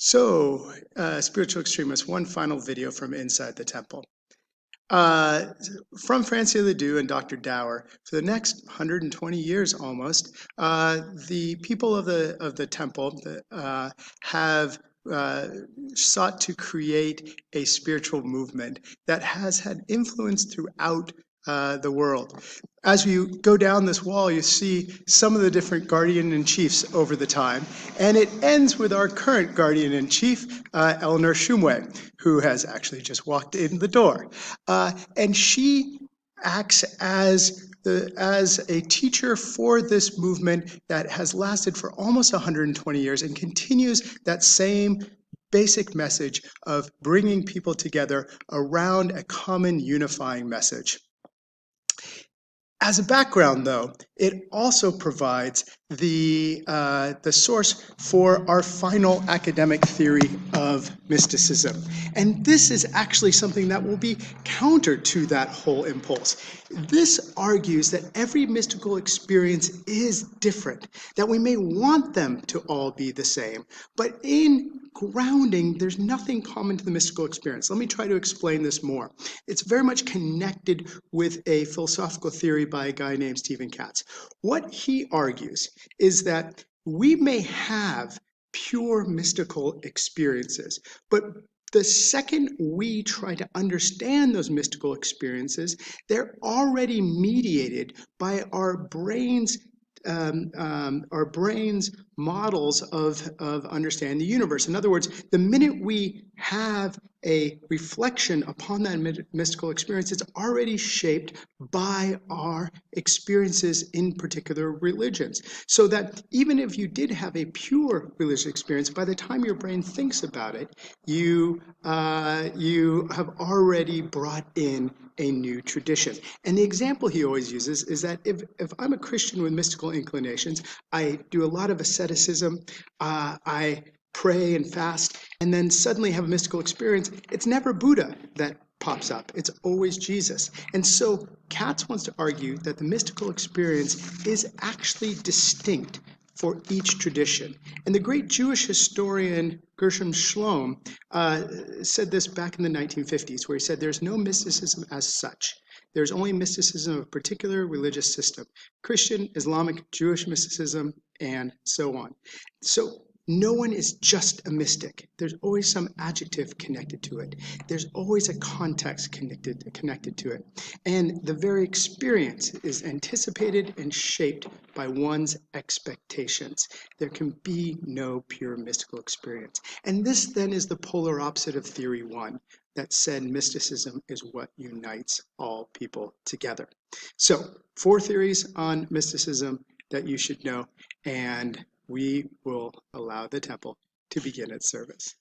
So, spiritual extremists, one final video from inside the temple. From Francia Ledoux and Dr. Dower, for the next 120 years almost, the people of the temple have sought to create a spiritual movement that has had influence throughout the world. As you go down this wall, you see some of the different guardian-in-chiefs over the time, and it ends with our current guardian-in-chief, Eleanor Shumway, who has actually just walked in the door. And she acts as a teacher for this movement that has lasted for almost 120 years and continues that same basic message of bringing people together around a common unifying message. As a background, though, it also provides the source for our final academic theory of mysticism. And this is actually something that will be counter to that whole impulse. This argues that every mystical experience is different, that we may want them to all be the same, but in grounding, there's nothing common to the mystical experience. Let me try to explain this more. It's very much connected with a philosophical theory by a guy named Stephen Katz. What he argues is that we may have pure mystical experiences, but the second we try to understand those mystical experiences, they're already mediated by our brain's models of understanding the universe. In other words, the minute we have a reflection upon that mystical experience, it's already shaped by our experiences in particular religions. So that even if you did have a pure religious experience, by the time your brain thinks about it, you have already brought in a new tradition. And the example he always uses is that if I'm a Christian with mystical inclinations, I do a lot of asceticism, I pray and fast, and then suddenly have a mystical experience, it's never Buddha that pops up. It's always Jesus. And so Katz wants to argue that the mystical experience is actually distinct for each tradition. And the great Jewish historian Gershom Schlom said this back in the 1950s, where he said there's no mysticism as such. There's only mysticism of a particular religious system: Christian, Islamic, Jewish mysticism, and so on. So no one is just a mystic. There's always some adjective connected to it. There's always a context connected to it. And the very experience is anticipated and shaped by one's expectations. There can be no pure mystical experience. And this then is the polar opposite of theory one, that said mysticism is what unites all people together. So 4 theories on mysticism that you should know, and we will allow the temple to begin its service.